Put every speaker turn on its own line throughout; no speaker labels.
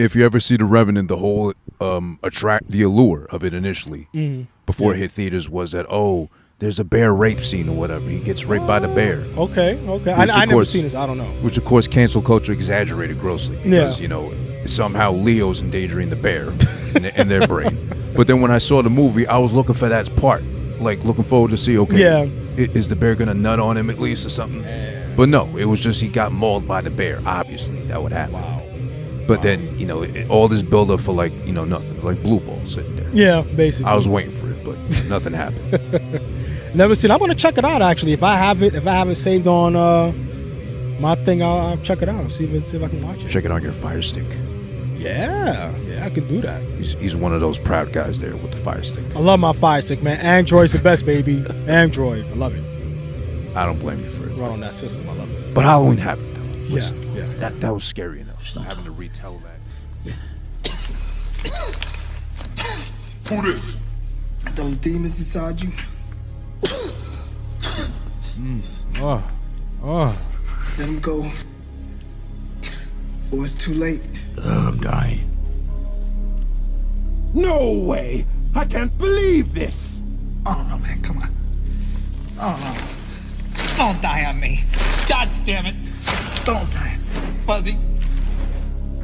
If you ever see The Revenant, the whole the allure of it initially, before it hit theaters, was that, oh, there's a bear rape scene or whatever. He gets raped by the bear.
Okay. I never seen this. I don't know.
Which, of course, cancel culture exaggerated grossly because, you know, somehow Leo's endangering the bear in their brain. But then when I saw the movie, I was looking for that part. Like, looking forward to see, okay, is the bear going to nut on him at least or something? But no, it was just he got mauled by the bear. Obviously, that would happen.
Wow.
But then, you know, all this build-up for, like, you know, nothing. Like blue ball sitting there.
Yeah, basically.
I was waiting for it, but nothing happened.
Never seen. I'm gonna check it out actually. If I have it saved on my thing, I'll check it out. See if I can watch it.
Check it on your Fire Stick.
Yeah, I can do that.
He's one of those proud guys there with the Fire Stick.
I love my Fire Stick, man. Android's the best, baby. Android, I love it.
I don't blame you for it.
Run on that system, I love it.
But Halloween Havoc, though. Listen,
yeah.
That was scary enough. Having to retell that.
Who this?
Those demons inside you. Let them go. Or it's too late.
I'm dying.
No way! I can't believe this!
Oh no, man, come on. Oh no. Don't die on me. God damn it. Don't die. Fuzzy.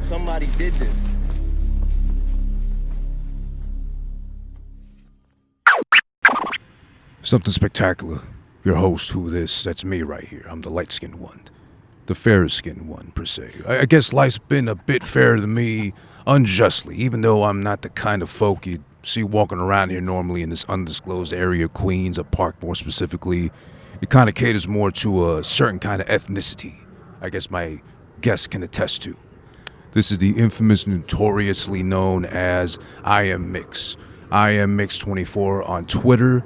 Somebody did this.
Something spectacular. Your host, who this? That's me right here. I'm the light-skinned one. The fair-skinned one, per se. I guess life's been a bit fair to me, unjustly, even though I'm not the kind of folk you'd see walking around here normally in this undisclosed area, Queens, a park more specifically. It kind of caters more to a certain kind of ethnicity, I guess my guests can attest to. This is the infamous, notoriously known as IAmMix. IAmMix24 on Twitter,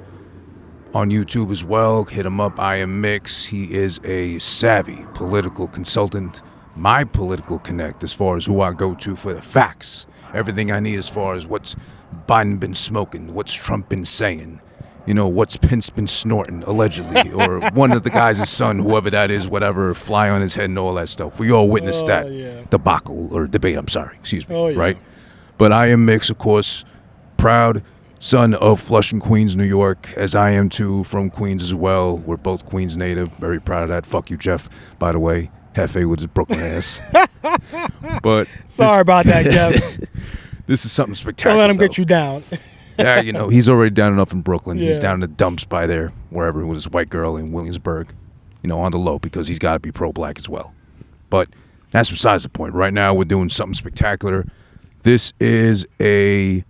on YouTube as well. Hit him up, IAmMix. He is a savvy political consultant, my political connect as far as who I go to for the facts. Everything I need as far as what's Biden been smoking, what's Trump been saying, you know, what's Pence been snorting, allegedly, or one of the guys' son, whoever that is, whatever, fly on his head and all that stuff. We all witnessed that debacle, or debate, excuse me, right? But IAmMix, of course, proud son of Flushing, Queens, New York, as I am too, from Queens as well. We're both Queens native, very proud of that. Fuck you, Jeff, by the way. Hefe with his Brooklyn ass. But
sorry about that, Jeff.
This is something spectacular.
Don't let him
get
you down.
Yeah, you know, he's already down enough in Brooklyn. Yeah. He's down in the dumps by there, wherever, with his white girl in Williamsburg. You know, on the low, because he's got to be pro-black as well. But that's besides the point. Right now, we're doing something spectacular. This is a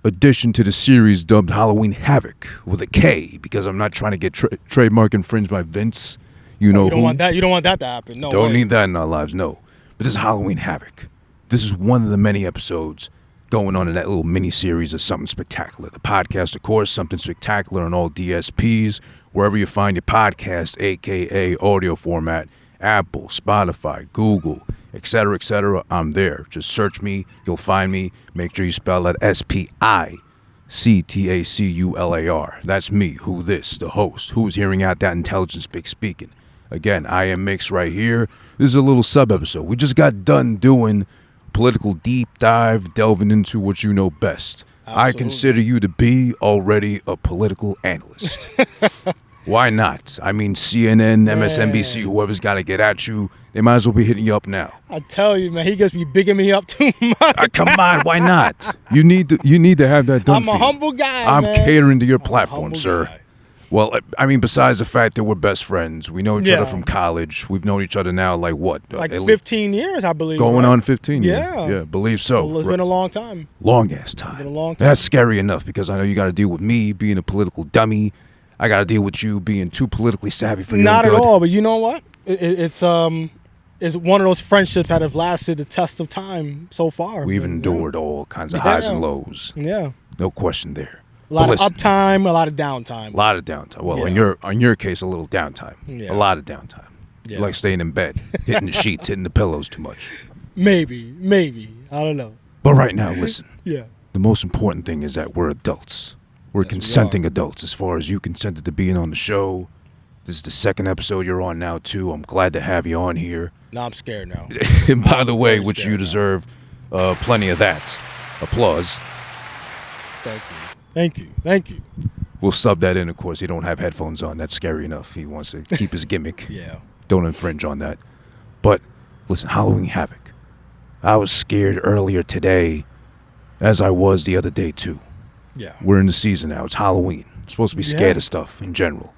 addition to the series dubbed Halloween Havoc with a K, because I'm not trying to get trademark infringed by Vince. You know,
you don't want that. You don't want that to happen. No,
don't need that in our lives. No, but this is Halloween Havoc. This is one of the many episodes going on in that little mini series of Something Spectacular. The podcast, of course, Something Spectacular on all DSPs, wherever you find your podcast, aka audio format, Apple, Spotify, Google, etc., I'm there. Just search me, you'll find me. Make sure you spell that Spictacular. That's me, who this, the host, who's hearing out that intelligence speaking. Again, IAmMix right here. This is a little sub-episode. We just got done doing political deep dive, delving into what you know best. Absolutely. I consider you to be already a political analyst. Why not? I mean, CNN, MSNBC, whoever's got to get at you, they might as well be hitting you up now.
I tell you, man, he gets me bigging me up too much.
Come on, why not? You need to have that done.
I'm a humble guy.
I'm
man.
catering to your platform, sir.
Guy.
Well, I mean, besides the fact that we're best friends, we know each other from college. We've known each other now, like what?
Like 15 years, I believe.
Going on 15 years.
Yeah,
believe so.
Well, it's been a long time.
Long ass time.
It's been a long time.
That's scary enough, because I know you got to deal with me being a political dummy. I got to deal with you being too politically savvy for your
Not
good.
at all, but you know what? It's one of those friendships that have lasted the test of time so far.
We've endured all kinds of highs and lows.
Yeah.
No question there.
A lot of uptime, a lot of downtime.
A lot of downtime. Well, in your case, a little downtime.
Yeah.
A lot of downtime.
Yeah.
You like staying in bed, hitting the sheets, hitting the pillows too much.
Maybe. I don't know.
But right now, listen.
Yeah.
The most important thing is that we're adults. We're consenting adults as far as you consented to being on the show. This is the second episode you're on now, too. I'm glad to have you on here.
Now I'm scared now.
And by the way, which you deserve, Plenty of that. Applause.
Thank you.
We'll sub that in, of course. He don't have headphones on. That's scary enough. He wants to keep his gimmick.
Yeah.
Don't infringe on that. But, listen, Halloween Havoc. I was scared earlier today, as I was the other day, too.
Yeah.
We're in the season now. It's Halloween. I'm supposed to be scared of stuff in general.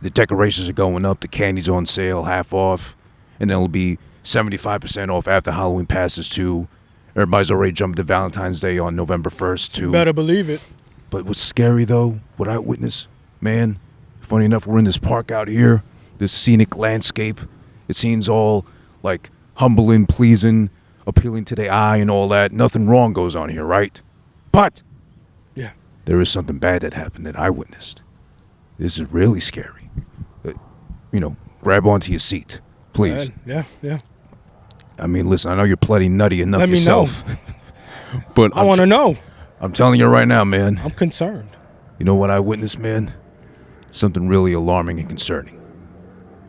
The decorations are going up. The candy's on sale, half off. And then it'll be 75% off after Halloween passes, too. Everybody's already jumping to Valentine's Day on November 1st, too.
Better believe it.
But what's scary, though, what I witnessed, man, funny enough, we're in this park out here, this scenic landscape. It seems all, like, humbling, pleasing, appealing to the eye and all that. Nothing wrong goes on here, right? But
Yeah.
there is something bad that happened that I witnessed. This is really scary. Grab onto your seat, please.
Yeah.
I mean, listen, I know you're plenty nutty enough
Let me
yourself. But
I want to know.
I'm telling you right now, man.
I'm concerned.
You know what I witnessed, man? Something really alarming and concerning.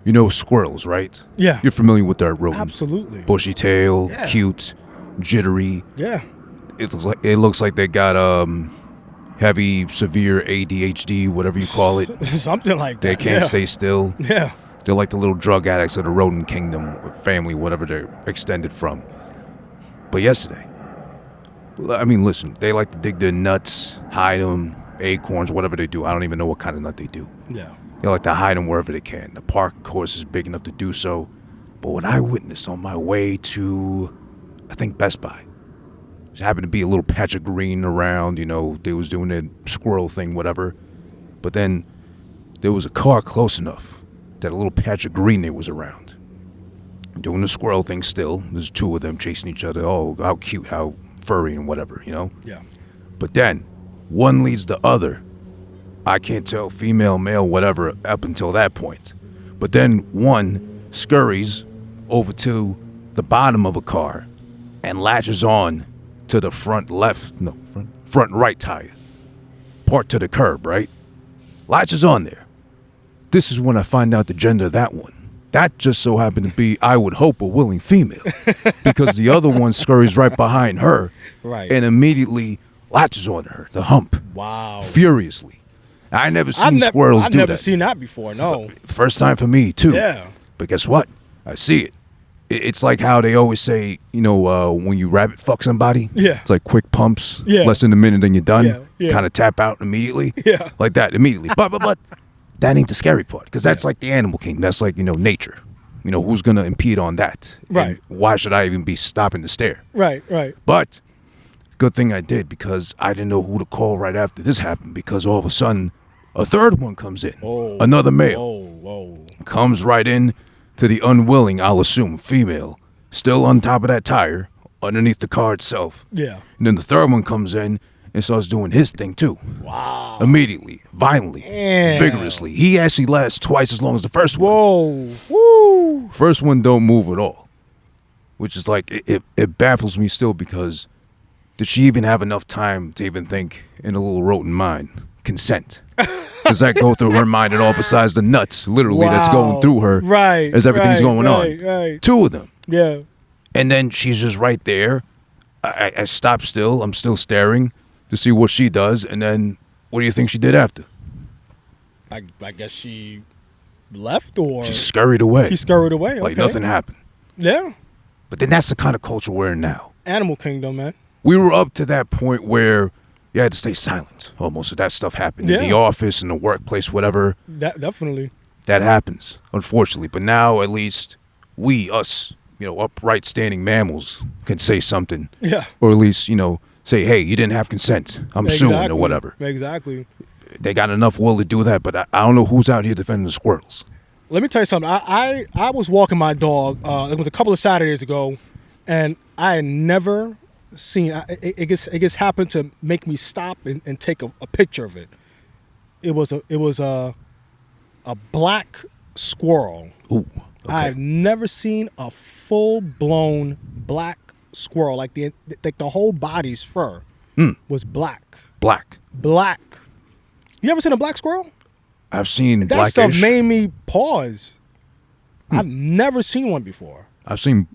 You know squirrels, right?
Yeah.
You're familiar with their rodent.
Absolutely.
Bushy tail, cute, jittery.
Yeah.
It looks like they got heavy, severe ADHD, whatever you call it.
Something like that.
They can't stay still.
Yeah.
They're like the little drug addicts of the rodent kingdom, or family, whatever they're extended from. But yesterday, I mean, listen, they like to dig their nuts, hide them, acorns, whatever they do. I don't even know what kind of nut they do.
Yeah.
They like to hide them wherever they can. The park, of course, is big enough to do so. But what I witnessed on my way to, I think, Best Buy, there happened to be a little patch of green around, they was doing their squirrel thing, whatever. But then there was a car close enough that a little patch of green there was around. Doing the squirrel thing still. There's two of them chasing each other. Oh, how cute, how furry and whatever,
Yeah.
But then, one leads the other. I can't tell, female, male, whatever, up until that point. But then one scurries over to the bottom of a car and latches on to the front right tire. Part to the curb, right? Latches on there. This is when I find out the gender of that one. That just so happened to be, I would hope, a willing female. Because the other one scurries right behind her.
Right.
And immediately latches on her, the hump.
Wow.
Furiously. I never seen squirrels do that.
I've never seen that before, no.
First time for me, too.
Yeah.
But guess what? I see it. It's like how they always say, when you rabbit fuck somebody.
Yeah.
It's like quick pumps.
Yeah.
Less than a minute and you're done.
Yeah.
Kind of tap out immediately.
Yeah.
Like that, immediately. But that ain't the scary part. Because that's like the animal kingdom. That's like, nature. Who's going to impede on that?
Right.
And why should I even be stopping to stare?
Right.
But good thing I did, because I didn't know who to call right after this happened, because all of a sudden a third one comes in.
Oh.
Another male.
Whoa.
Comes right in to the unwilling, I'll assume, female, still on top of that tire, underneath the car itself.
Yeah.
And then the third one comes in and starts doing his thing too.
Wow.
Immediately, violently,
Damn.
vigorously. He actually lasts twice as long as the first one.
Whoa. Woo.
First one don't move at all. Which is like, it baffles me still, because did she even have enough time to even think in a little rodent mind? Consent. Does that go through her mind at all, besides the nuts, literally, that's going through her as everything's going on?
Right.
Two of them.
Yeah.
And then she's just right there. I stop still. I'm still staring to see what she does. And then what do you think she did after?
I guess she left, or
She scurried away.
she scurried away.
Like
okay.
nothing happened.
Yeah.
But then that's the kind of culture we're in now.
Animal kingdom, man.
We were up to that point where you had to stay silent. Almost if that stuff happened in the
Yeah.
office, in the workplace, whatever.
Definitely.
That happens, unfortunately. But now at least us, upright standing mammals can say something.
Yeah.
Or at least, say, hey, you didn't have consent. I'm suing or whatever.
Exactly.
They got enough will to do that, but I don't know who's out here defending the squirrels.
Let me tell you something. I was walking my dog. It was a couple of Saturdays ago, and I had never seen. It just happened to make me stop and take a picture of it. It was a black squirrel.
Ooh. Okay.
I've never seen a full blown black squirrel, like the whole body's fur was black.
Black.
You ever seen a black squirrel?
I've seen
That
blackish.
stuff made me pause. I've never seen one before.
I've seen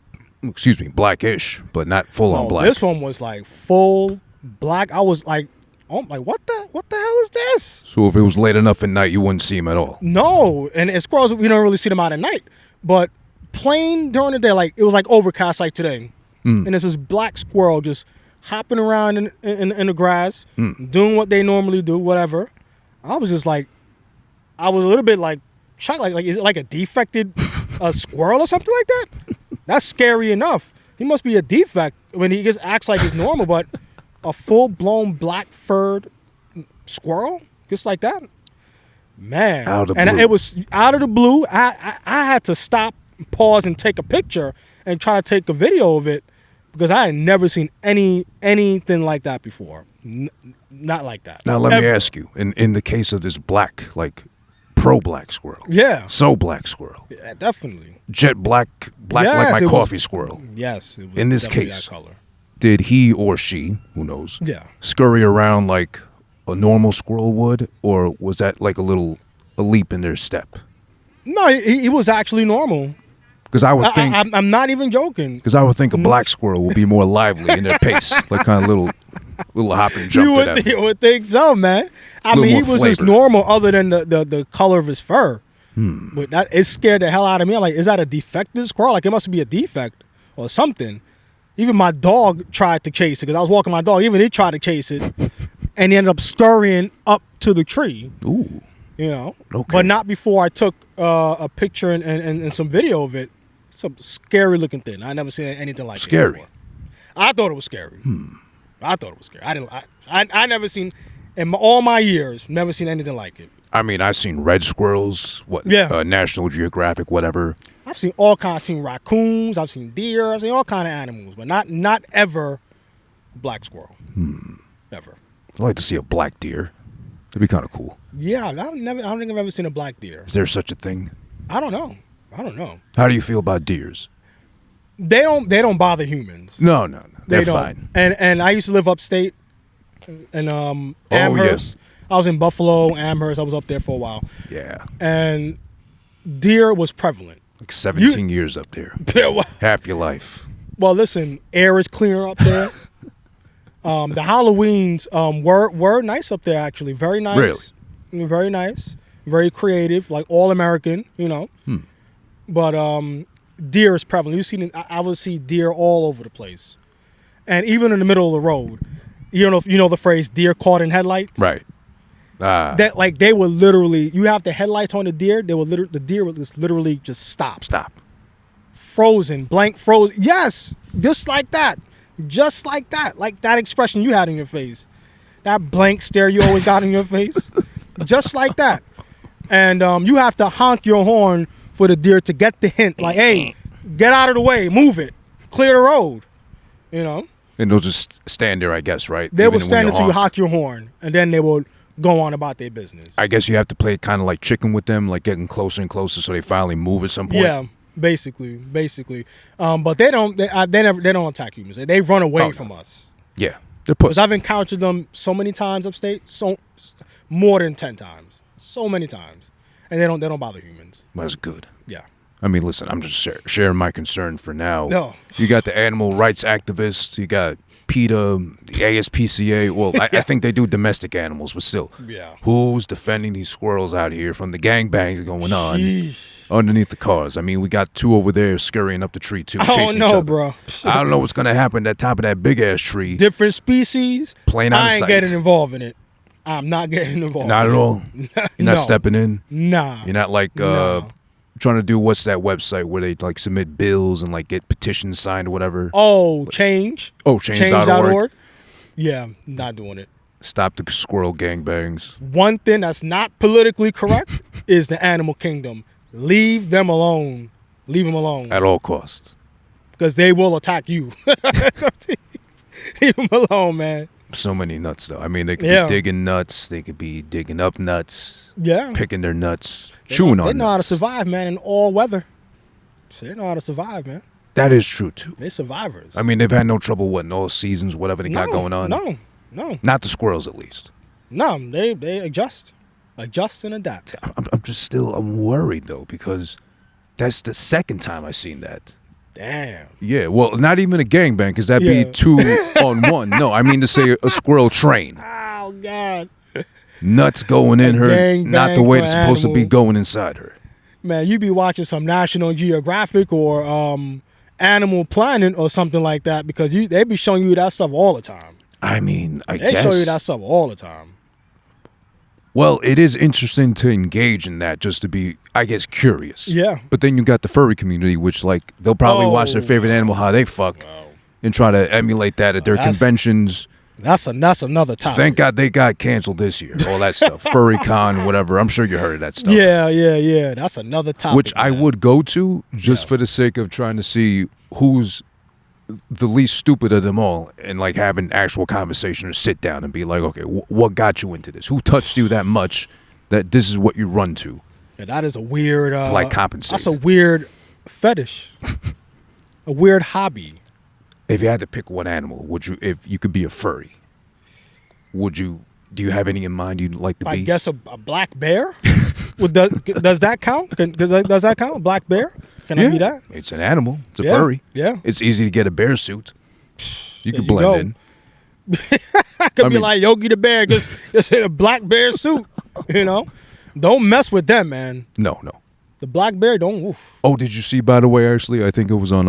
excuse me, blackish, but not full on
Oh,
black.
this one was like full black. I was like, oh, like what the hell is this?
So if it was late enough at night, you wouldn't see him at all.
No, and squirrels, we don't really see them out at night, but plain during the day, like it was like overcast like today, and it's this black squirrel just hopping around in the grass, doing what they normally do, whatever. I was just like, I was a little bit like shocked, like is it like a defected squirrel or something like that? That's scary enough. He must be a defect when he just acts like he's normal, but a full-blown black-furred squirrel, just like that, man.
Out of the
and
blue.
it was out of the blue. I had to stop, pause, and take a picture and try to take a video of it because I had never seen anything like that before. Not like that.
Now let me
Ever.
ask you, in the case of this black, like pro-black squirrel,
Yeah,
so black squirrel,
yeah, definitely.
jet black like
Yes,
my
it was-
coffee squirrel,
Yes, it was
In this
definitely
case.
that color.
did he or she, who knows,
Yeah.
scurry around like a normal squirrel would, or was that like a leap in their step?
No, he was actually normal.
Because I would think,
I'm not even joking.
because I would think a black squirrel would be more lively in their pace, like kind of little hop and jump to them.
You would think so, man. I
Little
mean, he
more
was just
flavor.
normal other than the color of his fur. But that it scared the hell out of me. I'm like, is that a defective squirrel? Like, it must be a defect or something. Even my dog tried to chase it because I was walking my dog. Even he tried to chase it, and he ended up scurrying up to the tree.
Ooh,
You know,
Okay.
but not before I took a picture and some video of it. Some scary looking thing. I never seen anything like it
Scary.
before. I thought it was scary. I thought it was scary. I never seen in all my years. Never seen anything like it.
I mean, I've seen red squirrels,
Yeah.
National Geographic, whatever.
I've seen all kinds. I've seen raccoons. I've seen deer. I've seen all kind of animals, but not ever black squirrel. Ever.
I'd like to see a black deer. That'd be kind of cool.
Yeah, I don't think I've ever seen a black deer.
Is there such a thing?
I don't know.
How do you feel about deers?
They don't bother humans.
No. They're
They don't.
fine.
And I used to live upstate in Amherst.
yes.
I was in Buffalo, Amherst. I was up there for a while,
Yeah.
and deer was prevalent.
Like 17 years up there. Half your life.
Well, listen, air is cleaner up there. The Halloweens were nice up there, actually. Very nice.
Really?
Very nice. Very creative, like all American, you know. But deer is prevalent. I would see deer all over the place, and even in the middle of the road. You know the phrase "deer caught in headlights."
Right.
That like they would literally. You have the headlights on the deer. The deer would just literally just stop. Frozen, blank, frozen. Yes, just like that. Like that expression you had in your face, that blank stare you always got in your face, just like that. And you have to honk your horn for the deer to get the hint, like, hey, get out of the way, move it, clear the road, you know.
And they'll just stand there, I guess, right?
They
Even
will
when
stand
you
until you
honk.
honk your horn, and then they will go on about their business.
I guess you have to play kind of like chicken with them, like getting closer and closer so they finally move at some point.
Yeah, basically. But they don't attack humans. They run away
Oh, no.
from us.
Yeah. They're
Because
pussy.
I've encountered them so many times upstate, so more than 10 times, so many times, and they don't bother humans.
That's good.
Yeah.
I mean, listen, I'm just sharing my concern for now.
No.
You got the animal rights activists. You got PETA, the ASPCA. Well, I think they do domestic animals, but still.
Yeah.
Who's defending these squirrels out here from the gangbangs going on
Sheesh.
underneath the cars? I mean, we got two over there scurrying up the tree, too,
Oh
chasing each
no,
other.
bro.
I don't know what's going to happen at the top of that big-ass tree.
Different species.
Plain out of
I ain't
sight.
getting involved in it. I'm not getting involved.
Not
in
at
it.
all? You're
No.
not stepping in?
Nah.
You're not like
No.
trying to do, what's that website where they like submit bills and like get petitions signed or whatever?
Oh, change.
Oh, change.org.
Yeah, not doing it.
Stop the squirrel gangbangs.
One thing that's not politically correct is the animal kingdom. Leave them alone. Leave them alone.
At all costs.
Because they will attack you. Leave them alone, man.
So many nuts, though. I mean, they could
Yeah.
be digging nuts. They could be digging up nuts.
Yeah.
Picking their nuts. Chewing
They
on
know how to
nuts.
survive, man, in all weather. They know how to survive, man.
That is true, too.
They're survivors.
I mean, they've had no trouble, in all seasons, whatever they got going on?
No.
Not the squirrels, at least.
No, they adjust. Adjust and adapt.
I'm worried, though, because that's the second time I've seen that.
Damn.
Yeah, well, not even a gangbang, because that'd
Yeah.
be 2 on 1. No, I mean to say a squirrel train.
Oh God.
Nuts going in
A
her,
gangbang
not the way
for
it's supposed to be
animal.
going inside her.
Man, you be watching some National Geographic or Animal Planet or something like that because they be showing you that stuff all the time.
I mean, I
They
guess.
show you that stuff all the time.
Well, it is interesting to engage in that just to be, I guess, curious.
Yeah.
But then you got the furry community, which, like, they'll probably watch their favorite animal, how they fuck, and try to emulate that at their conventions.
That's another topic.
Thank God they got canceled this year. All that stuff. Furry Con, whatever. I'm sure you heard of that stuff.
Yeah. That's another topic.
Which I
man.
would go to just for the sake of trying to see who's the least stupid of them all and like have an actual conversation or sit down and be like, okay, what got you into this? Who touched you that much that this is what you run to?
Yeah, that is a weird.
To like compensate.
That's a weird fetish. A weird hobby.
If you had to pick one animal, would you, if you could be a furry, do you have any in mind you'd like to
I
be?
guess a black bear. Does that count? Does that count? A black bear? Can I be that?
It's an animal. It's a
Yeah,
furry.
yeah.
It's easy to get a bear suit. You
There
could
you
blend
go.
in.
I could
I
be
mean-
like Yogi the Bear, just in a black bear suit. You know, don't mess with them, man.
No.
The black bear don't. Oof.
Oh, did you see, by the way, actually, I think it was on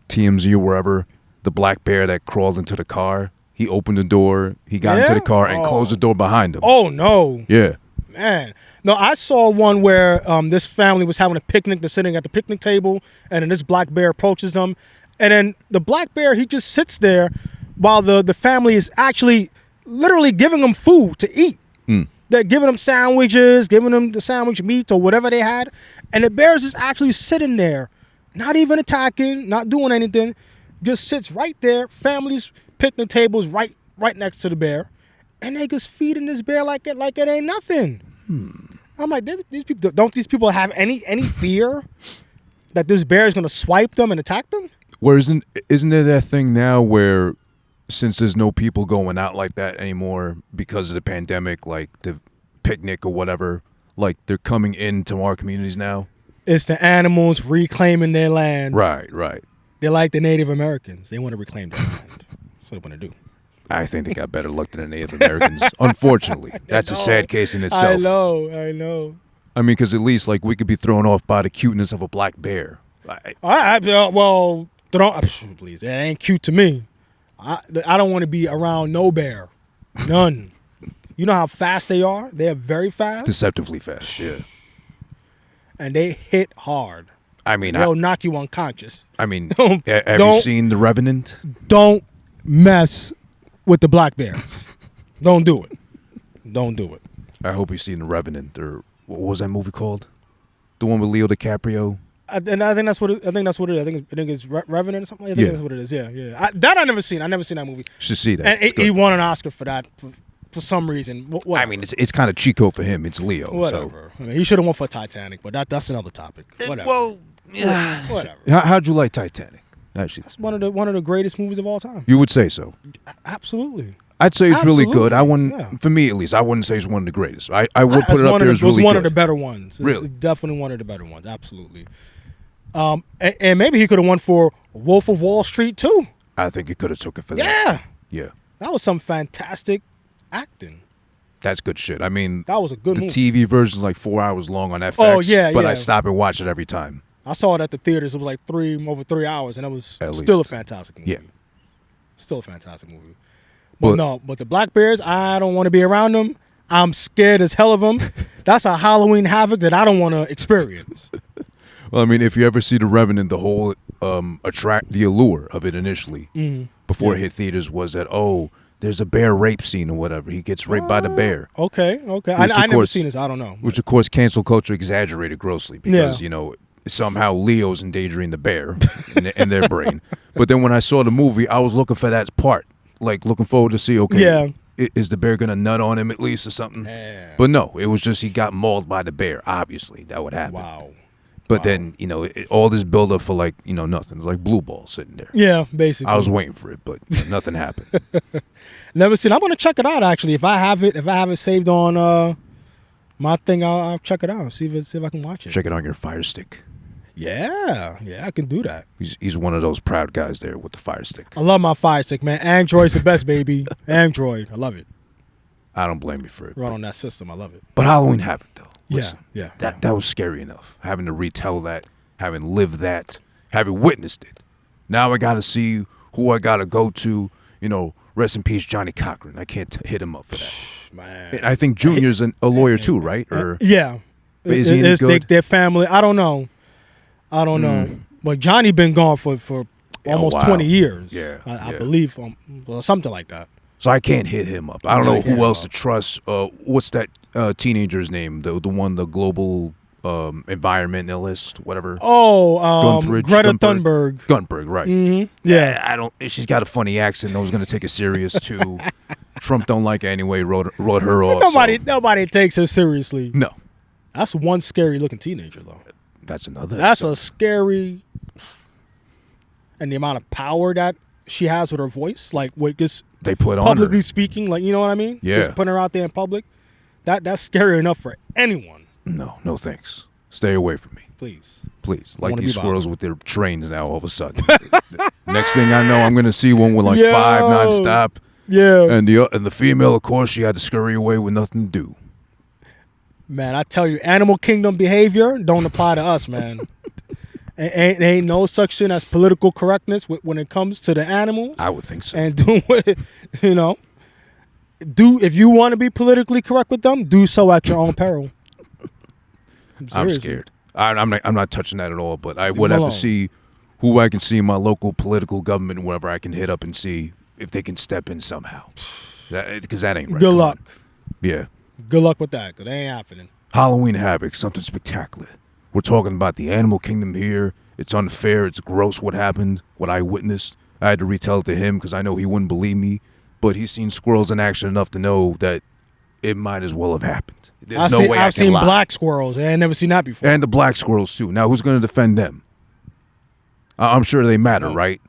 TMZ or wherever, the black bear that crawled into the car. He opened the door, he got into
Yeah?
the car and closed the door behind him.
Oh no,
Yeah.
man. No, I saw one where this family was having a picnic. They're sitting at the picnic table, and then this black bear approaches them, and then the black bear, he just sits there while the family is actually literally giving them food to eat. They're giving them sandwiches, giving them the sandwich meat or whatever they had, and the bear's just actually sitting there, not even attacking, not doing anything, just sits right there. Family's picnic tables right next to the bear, and they just feeding this bear like it ain't nothing. I'm like, these people, don't these people have any fear that this bear is gonna swipe them and attack them?
Where isn't there that thing now where, since there's no people going out like that anymore because of the pandemic, like the picnic or whatever, like they're coming into our communities now?
It's the animals reclaiming their land.
Right.
They're like the Native Americans. They want to reclaim their land. That's what they want to do.
I think they got better luck than the Native Americans. Unfortunately, that's a sad case in itself.
I know.
I mean, because at least like we could be thrown off by the cuteness of a black bear.
Well, please, that ain't cute to me. I don't want to be around no bear, none. You know how fast they are? They are very fast,
Deceptively fast. Yeah.
and they hit hard.
I mean,
They'll knock you unconscious.
have you
Don't-
seen The Revenant?
Don't mess with the black bears. Don't do it. Don't do it.
I hope you've seen The Revenant, or what was that movie called? The one with Leo DiCaprio.
And I think that's what it is. I think it's Revenant or something. I think
Yeah.
that's what it is. Yeah. I never seen. I never seen that movie.
You should see that.
And
It's good.
he won an Oscar for that for some reason. Whatever.
I mean, it's kind of Chico for him. It's Leo.
Whatever. I mean, he should have won for Titanic, but that's another topic. Whatever.
Well,
Whatever.
how'd you like Titanic? Actually,
It's one of the greatest movies of all time.
you would say so.
Absolutely.
I'd say it's really good. I
Absolutely,
wouldn't,
yeah.
for me at least, I wouldn't say it's one of the greatest. I would put
It's
it up
one
there
of
as
the, it was
really
one
good.
of the better ones. It's
Really?
definitely one of the better ones. Absolutely. And maybe he could have won for Wolf of Wall Street too.
I think you could have took it for that.
Yeah.
Yeah.
That was some fantastic acting.
That's good shit. I mean,
That was a good
the
movie.
TV version's like 4 hours long on FX.
Oh, yeah,
But
yeah.
I stop and watch it every time.
I saw it at the theaters. It was like over 3 hours, and it was
At
still
least.
a fantastic movie.
Yeah.
Still a fantastic movie. But the Black Bears, I don't want to be around them. I'm scared as hell of them. That's a Halloween havoc that I don't want to experience.
Well, I mean, if you ever see The Revenant, the whole the allure of it initially, before it hit theaters, was that, oh, there's a bear rape scene or whatever. He gets raped by the bear.
Okay.
Which,
I
of
never
course-
seen this. I don't know.
Which, of course, cancel culture exaggerated grossly because,
Yeah.
you know, somehow Leo's endangering the bear in their brain. But then when I saw the movie, I was looking for that part. Like, looking forward to see, okay,
Yeah.
is the bear going to nut on him at least or something?
Yeah.
But no, it was just he got mauled by the bear. Obviously, that would happen.
Wow.
But then, you know, all this build-up for, like, you know, nothing. It was like blue ball sitting there.
Yeah, basically.
I was waiting for it, but nothing happened.
Never seen. I'm gonna check it out actually. If I have it saved on my thing, I'll check it out. See if I can watch it.
Check it on your Fire Stick.
Yeah, I can do that.
He's one of those proud guys there with the fire stick.
I love my fire stick, man. Android's the best, baby. Android, I love it.
I don't blame you for it.
Run on that system, I love it.
But Halloween Havoc, though. Listen,
Yeah.
That was scary enough. Having to retell that, having lived that, having witnessed it. Now I got to see who I got to go to. You know, rest in peace, Johnny Cochran. I can't hit him up for that.
Man.
And I think Junior's a lawyer too, right? Or
yeah.
is he any good?
Their family, I don't know. But Johnny been gone for almost 20 years.
Yeah,
I believe, well, something like that.
So I can't hit him up. I don't know who else to trust. What's that teenager's name? The one, the global environmentalist, whatever.
Oh, Greta Thunberg.
Thunberg, right?
Mm-hmm. Yeah,
I don't. She's got a funny accent. I was gonna take it serious too. Trump don't like her anyway. Wrote her off.
Nobody takes her seriously.
No,
that's one scary looking teenager though.
That's another.
That's a scary, and the amount of power that she has with her voice, like with this.
They put on
publicly
her.
speaking, like, you know what I mean?
Yeah.
Just putting her out there in public. That's scary enough for anyone.
No thanks. Stay away from me.
Please.
Like these squirrels with their trains now all of a sudden. Next thing I know, I'm going to see one with like 5 nonstop.
Yeah.
And the female, of course, she had to scurry away with nothing to do.
Man, I tell you, animal kingdom behavior don't apply to us, man. Ain't no such thing as political correctness when it comes to the animals.
I would think so.
And if you want to be politically correct with them, do so at your own peril.
I'm scared. I'm not touching that at all. But I would have to see who I can see in my local political government, wherever I can hit up and see if they can step in somehow. Because that ain't right.
Good luck.
Yeah.
Good luck with that, because that ain't happening.
Halloween Havoc, something spectacular. We're talking about the animal kingdom here. It's unfair. It's gross what happened, what I witnessed. I had to retell it to him because I know he wouldn't believe me. But he's seen squirrels in action enough to know that it might as well have happened. There's no way I can
I've seen
lie.
black squirrels. I ain't never seen that before.
And the black squirrels, too. Now, who's going to defend them? I'm sure they matter, right?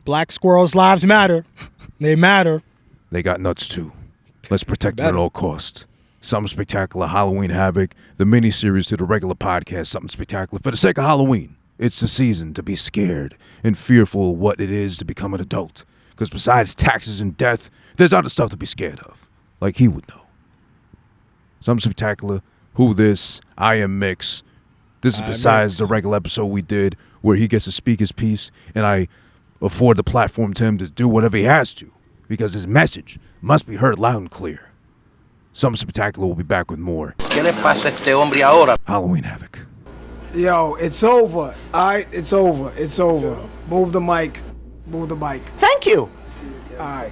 Black squirrels' lives matter. They matter.
They got nuts, too. Let's protect them at all costs. Something Spectacular, Halloween Havoc, the mini-series to the regular podcast, Something Spectacular. For the sake of Halloween, it's the season to be scared and fearful of what it is to become an adult. Because besides taxes and death, there's other stuff to be scared of. Like he would know. Something Spectacular, Who This, IAmMix. This is besides the regular episode we did where he gets to speak his piece and I afford the platform to him to do whatever he has to. Because his message must be heard loud and clear. Something Spectacular will be back with more.
¿Qué le pasa a este hombre ahora?
Halloween Havoc.
Yo, it's over. All right, it's over. It's over. Move the mic. Move the mic.
Thank you.
All right.